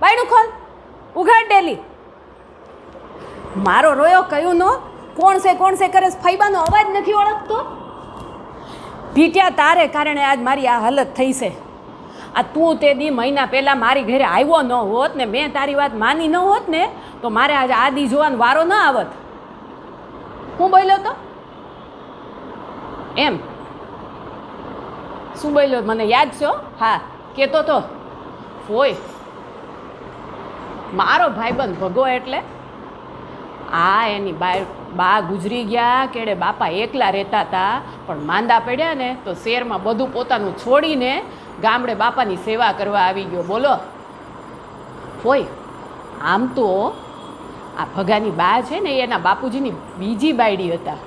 બાયણું ખોલ, ઉઘાડ ડેલી. મારો રોયો કયું નો કોણ છે કરે ફૈબાનો અવાજ નથી ઓળખતો. પીટ્યા તારે કારણે આજ મારી આ હાલત થઈ છે. આ તું તે દી મહિના પહેલાં મારી ઘરે આવ્યો ન હોત ને મેં તારી વાત માની ન હોત ને તો મારે આજે આદિ જોવાનો વારો ન આવત. હું બોલ્યો તો એમ શું બોલ્યો મને યાદ છે? હા કહેતો તો હોય મારો ભાઈબંધ ભગો એટલે આ એની બા ગુજરી ગયા કેડે બાપા એકલા રહેતા હતા પણ માંદા પડ્યા ને તો શહેરમાં બધું પોતાનું છોડીને ગામડે બાપાની સેવા કરવા આવી ગયો. બોલો હોય આમ તો આ ભગાની બા છે ને એના બાપુજીની બીજી બાયડી હતા.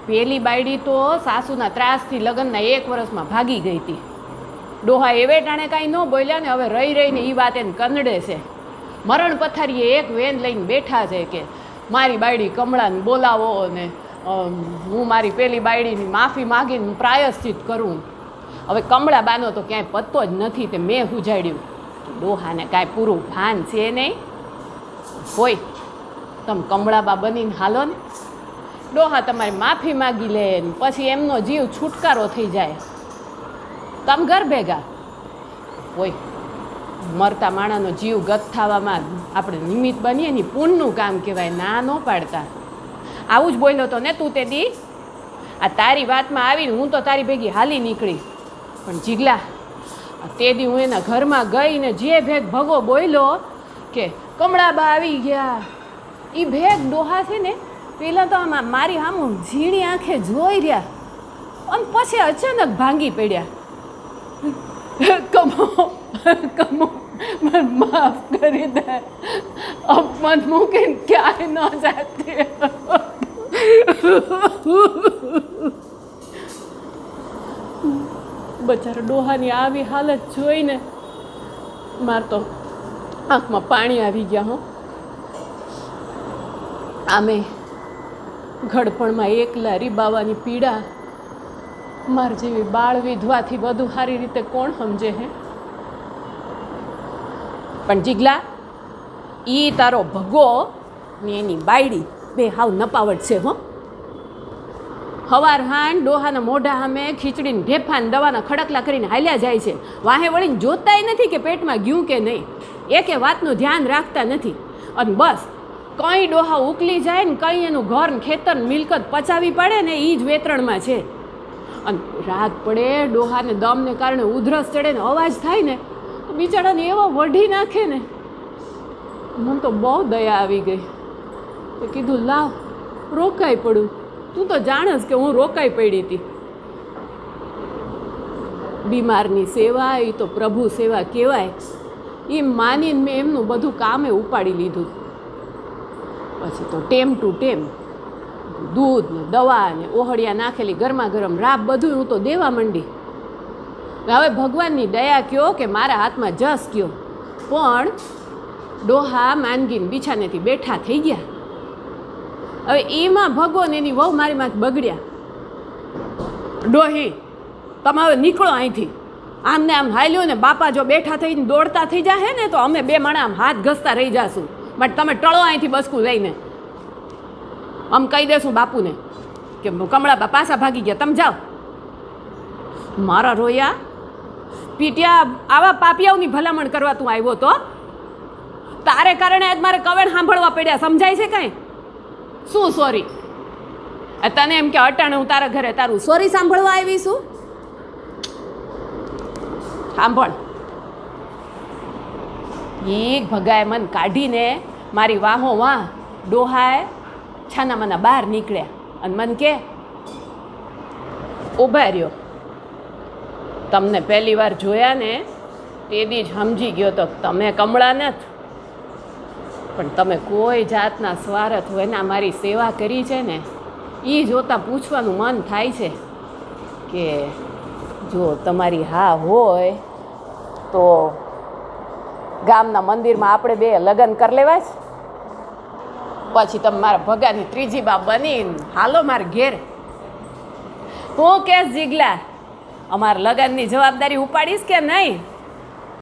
પહેલી બાયડી તો સાસુના ત્રાસથી લગ્નના 1 વર્ષમાં ભાગી ગઈ હતી. ડોહા એવે ટાણે કાંઈ ન બોલ્યા ને હવે રહી રહીને એ વાત એને કનડે છે. મરણ પથારીએ એક વેન લઈને બેઠા છે કે મારી બાયડી કમળાને બોલાવો ને હું મારી પેલી બાયડીની માફી માગીને પ્રાયશ્ચિત કરું. હવે કમળા બાનો તો ક્યાંય પત્તો જ નથી તે મેં હુજાડ્યું. ડોહાને કાંઈ પૂરું ભાન છે નહીં. હોય તમે કમળાબા બનીને હાલો ને ડોહા તમારી માફી માગી લે ને પછી એમનો જીવ છુટકારો થઈ જાય. તમે ઘર ભેગા હોય મરતા માણાનો જીવ ગત થવામાં આપણે નિમિત્ત બનીએ ને પુણ્યનું કામ કહેવાય. ના ન પાડતા. આવું જ બોલ્યો તો ને તું તે દી. આ તારી વાતમાં આવીને હું તો તારી ભેગી હાલી નીકળી પણ જીગલા તે દી હું એના ઘરમાં ગઈ ને જે ભેગ ભગો બોલ્યો કે કમળાબા આવી ગયા એ ભેગ ડોહા છે ને પહેલાં તો આમાં મારી આમ ઝીણી આંખે જોઈ રહ્યા અને પછી અચાનક ભાંગી પડ્યા. કમો મને માફ કરી દે અપમાન મૂકીને ક્યાંય ન જાતી. બચારા ડોહાની આવી હાલત જોઈને માર તો આંખમાં પાણી આવી ગયા. હો આમે ઘડપણમાં એકલા રીબાવાની પીડા માર જેવી બાળ વિધવાથી વધુ સારી રીતે કોણ સમજે હે? પણ જીગલા ઈ તારો ભગો ને એની બાયડી બે હાવ નપાવટ છે. હો હવાર હાન ડોહાના મોઢા સામે ખીચડીને ઢેફાને દવાના ખડકલા કરીને હાલ્યા જાય છે. વાહે વળીને જોતાય નથી કે પેટમાં ગયું કે નહીં. એકે વાતનું ધ્યાન રાખતા નથી. અને બસ કંઈ ડોહા ઉકલી જાય ને કંઈ એનું ઘર ને ખેતર મિલકત પચાવી પડે ને એ જ વેતરણમાં છે. અને રાત પડે ડોહાને દમને કારણે ઉધરસ ચડે ને અવાજ થાય ને તો બિચારાને એવો વઢી નાખે ને મને તો બહુ દયા આવી ગઈ. તો કીધું લાવ રોકાઈ પડું. તું તો જાણસ કે હું રોકાઈ પડી હતી. બીમારની સેવા એ તો પ્રભુ સેવા કહેવાય. એમ માનીને મેં એમનું બધું કામે ઉપાડી લીધું. પછી તો ટેમ ટુ ટેમ દૂધ ને દવા ને ઓહળિયા નાખેલી ગરમા ગરમ રાબ બધું હું તો દેવા માંડી. હવે ભગવાનની દયા કયો કે મારા હાથમાં જસ કયો પણ ડોહા માંગીને બિછાનેથી બેઠા થઈ ગયા. હવે એમાં ભગવાન એની વહુ મારી માં બગડ્યા. ડોહી તમે હવે નીકળો અહીંથી. આમને આમ હાલ્યો ને બાપા જો બેઠા થઈને દોડતા થઈ જાય ને તો અમે બે માણા આમ હાથ ઘસતા રહી જાશું. બટ તમે ટળો અહીંથી બસકું લઈને આમ કહી દેશું બાપુને કે કમળાબા પાછા ભાગી ગયા તમે જાઓ. મારા રોયા પીટ્યા આવા પાપિયાઓની ભલામણ કરવા તું આવ્યો તો તારે કારણે આજ મારે કવેણ સાંભળવા પડ્યા. સમજાય છે કાંઈ? શું સોરી? તને એમ કે અટાણે હું તારા ઘરે તારું સોરી સાંભળવા આવી છું? સાંભળ એક ભગાએ મન કાઢીને મારી વાહો વાહ ડોહાએ છાના મના બહાર નીકળ્યા અને મન કે ઊભા રહ્યો. તમને પહેલી વાર જોયા ને તે દી જ સમજી ગયો તો તમે કમળા નથી પણ તમે કોઈ જાતના સ્વાર્થ હોય ને મારી સેવા કરી છે ને એ જોતાં પૂછવાનું મન થાય છે કે જો તમારી હા હોય તો ગામના મંદિરમાં આપણે બે લગ્ન કરી લેવાય છે. પછી તમે મારા ભગાની ત્રીજી બા બનીને હાલો મારા ઘેર. હું કેસ જીગલા અમારા લગ્નની જવાબદારી ઉપાડીશ કે નહીં?